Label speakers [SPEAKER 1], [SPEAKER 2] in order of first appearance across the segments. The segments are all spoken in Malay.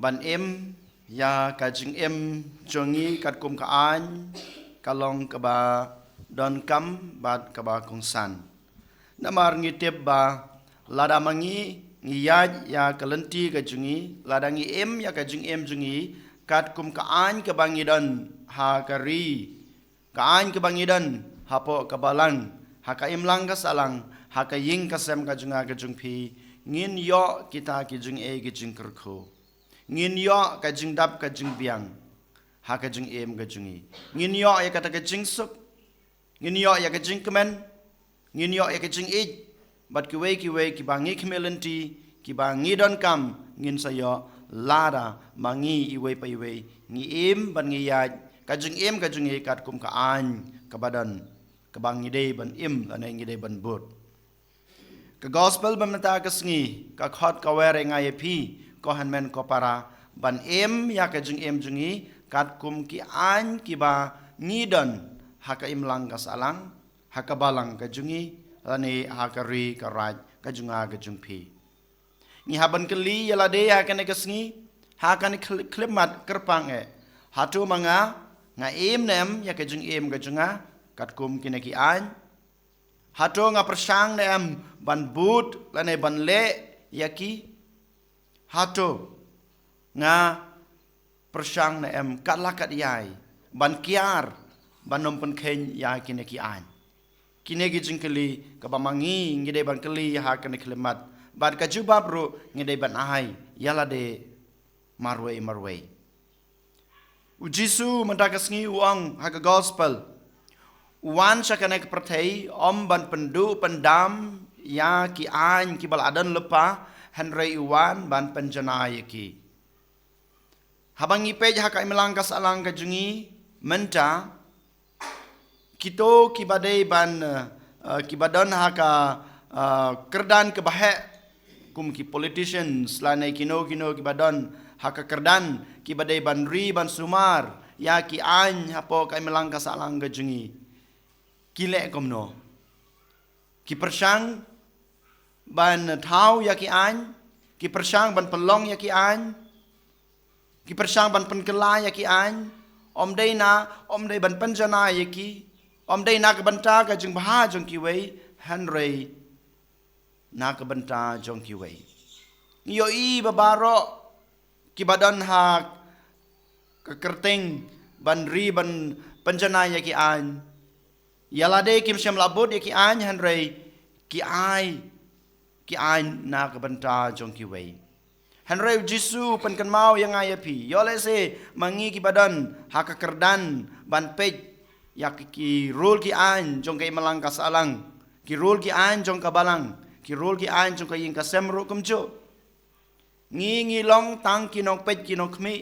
[SPEAKER 1] ban em ya ka jing em jongi kat kum ka an kalong ka ba don kam bat ka ba kong san namar ngi teb ba lada mangi ngi ya kalenti ka jungi lada ngi em ya ka jing em jungi kat kum ka an ka bangi don ha kari ka an ka bangi don ha po ka balang ha ka im lang ka salang ha ka ying ka sem ka junga ka jung phi ngin yo kita ki jung e ki jing kerko ngin yo ka jing dap ka jing biang ha ka jing em ka jungi ngin yo ya kata ka jing sup ngin yo ya ka jing kemen ngin yo ya ka jing e bat ki we ki bangi kmelenti ki bangi don kam ngin sayo lada mangi iwe pa iwe ngi em ban ngi ya ka jing em ka jung e kat kum ka an ka badan ka bangi de ban em la ngi de ban bot ka gospel ban mata ka sngi ka khot ka were ngai phi ko hanmen ko para ban em ya ka jing em jungi kat kum ki an ki ba ngidon ha ka im lang ka salang ha ka balang ka jungi ani ha ka ri ka raj ka junga ka jung phi ni haban kali yala de ha ka ne ka sngi ha ka ne klimat kerpang e ha tu manga nga em nem ya ka jing em ka junga kat kum ki ne ki an ha tu nga persang nem ban but lane ban le yaki hato nga persang na em katlakat yai ban kiar ban nompen ken ya kine ki an kine gi jingkeli ka bamangi ngide ban keli ha kene klemat ban ka jubab ru ngide ban ai yala de marwe ujisu mendakas ngi uang ha ka gospel wan sakane ka perthei om ban pendu pendam ya ki an ki bal adan lepa Henry Iwan ban penjanai ki habang ipej haka imelang kas alang ka jungi menta kito kibadai ban kibadan haka kerdan ke bahe kum ki politicians lanai kino kibadan haka kerdan kibadai ban ri ban sumar ya ki an hapo ka imelang kas alang ka jungi kile komno ki persang ban thau ya ki an ki persang ban pelong ya ki an ki persang ban penkela ya ki an om dei ban penjana ya ki om dei na ka banta ka jing baha jong ki wei Henry na ka banta jong ki wei yo i babaro ki badan ha ka kerteng ban ri ban penjana ya ki an yala de kim syam labot ya ki an Henry ki ai na ka banta jong ki wei Henry Jisu pen kan mau yang ai pi yo le se mangi ki badan ha ka kerdan ban pej ya ki rul ki an jong kai malang ka salang ki rul ki an jong ka balang ki rul ki an jong ka yin ka semru kum chu ngi long tang ki nong pej ki nong khmi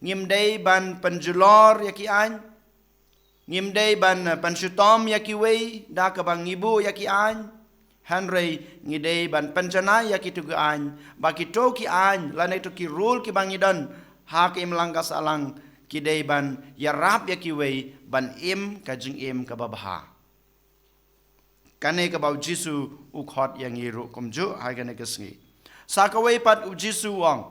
[SPEAKER 1] ngim dei ban penjulor ya ki an ngim dei ban pensutom ya ki wei da ka bang ibu ya ki an Henry ngidei ban penjana ya ki tugu an baki to ki an lanai to ki rule ki bangidan ha ki melangka salang ki dei ban ya rap ya ki wei ban im ka jing im ka babaha kane ka bau Jisu u khot yang iru kumju ha kane ka sngi sa ka wei pat u Jisu wang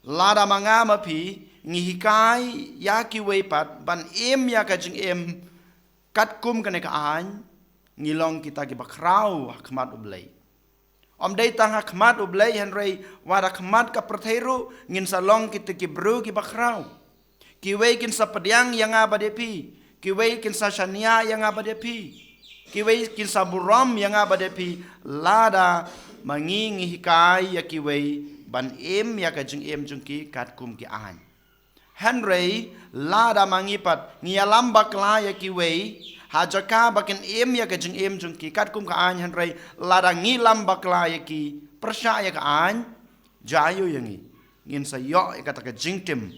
[SPEAKER 1] lada manga ma phi ngi hikai ya ki wei pat ban im ya ka jing im kat kum kane ka an ngilong kita ki bakrau khmat ublei om dei tang khmat ublei Henry wara khmat ka pertheru ngin salong kita ki bru ki bakrau ki wei kin sa pediang yang abade pi ki wei kin sa shania yang abade pi ki wei kin sa buram yang abade pi lada mangi ngi hikai ya ki wei ban em ya ka jing em jung ki kat kum ki an Henry lada mangi pat ngialam bakla ya ki wei hajaka bakin em ya ka jing em jung ki kat kum ka an Henry lada ngilam bakla ya ki persya ya ka an jayu yangi ngin sa yo ya kata ka jing tim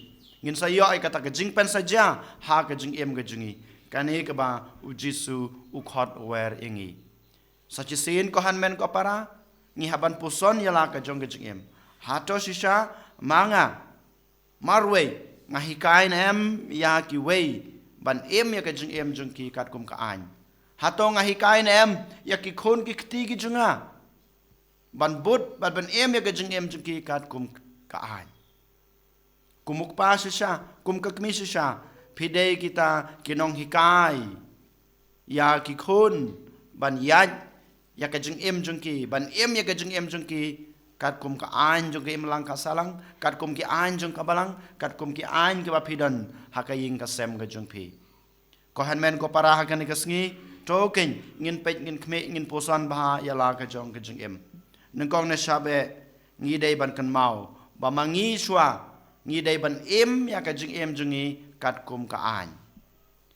[SPEAKER 1] ngin sa yo ya kata ka jing pen saja ha ka jing em ka jungi kane ka ba u Jisu u khot wer ingi sachi sin ko han men ko para ngi haban puson ya la ka jong ka jing em hato shisha manga marwe ngahikai em ya ki wei ban em ya ka jing em jung ki kat kum ka an hato ngahikai em ya ki khon ki khti ki junga ban but ban em ya ka jing em jung ki kat kum ka an kumuk pa siya, kumkakmi siya, pide kita kinong hikay, ya kikun, ban yad, ya kajeng im jungki, ban im ya kajeng im jungki, kat kum ka an jung ke im lang kasalang, kat kum ki an jung kabalang, kat kum ki an ke bapidan, hakaying kasem ka jungpi. Kohan men ko para hakan ikasngi, token, ngin pet ngin kme ngin posan baha ya la ka jong kajeng im. Nengkong na sabe, ngidai ban kan mau, ba mangi shwa, ngidai ban im ya kajeng im jungi, kat kum ka an.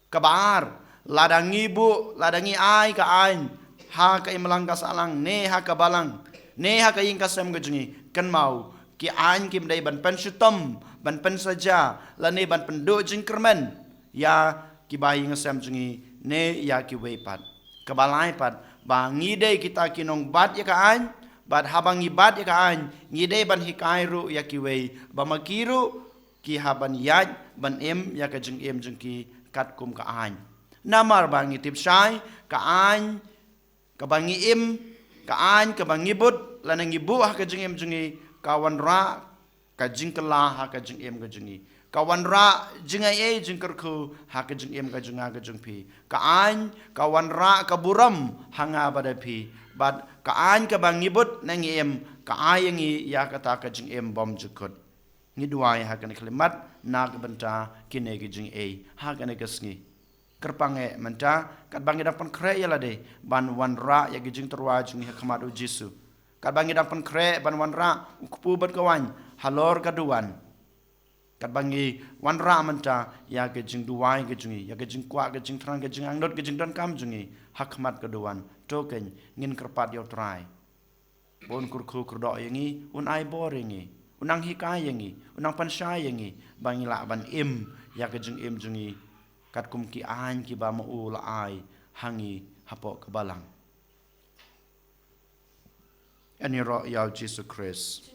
[SPEAKER 1] Kabar, ladangi bu, ladangi ai ka an, ha ka im lang kasalang, ne ha ka balang, ne ha ka ing kasem ka jungi, kan mau, ki an kim dai ban pen syutom, ban pen saja, lani ban pendu jing kermen, ya ki bayi ngasem jungi, ne ya ki weipat. Kabalai pat, ba ngidai kita kinong bat ya ka an, bat habang ibat ya kaan ngide ban hikairu ya kiwei ba makiru ki haban yad ban em ya ka jeng em jeng ki kat kum kaan namar bangi tip sai kaan ka bangi em kaan ka bangi but lanang ibu ha ka jeng em jengi kawan ra ka jeng kala ha ka jeng em ka jengi kawan ra jengai e jeng kerku ha ka jeng em ka jenga ka jeng pi kaan kawan ra ka buram hanga pada pi bat kaan ka bang ngibut nang em kaayangi ya kata ka jing em bom jukut ngiduai ha kan klimat na ka benta kine ki jing e ha kan ka sngi kerpange menta kat bang dapan kre ya lade ban wan ra ya ki jing terwa jing ha khamadu jisu kat bang dapan kre ban wan ra ukpu bat kawan halor kaduan kat bangi wan ra menta ya ki jing duai ki jing ya ki jing kwa ki jing trang ki jing angnot ki jing don kam jing hakmat kaduan token ngin kerpat yo try bon kurku kurdo yangi un ai boringi unang hikai yangi unang pansai yangi bangi la ban im ya ke jeng im jengi kat kum ki an ki ba mo ul ai hangi hapo kebalang ani ro ya Jesus Christ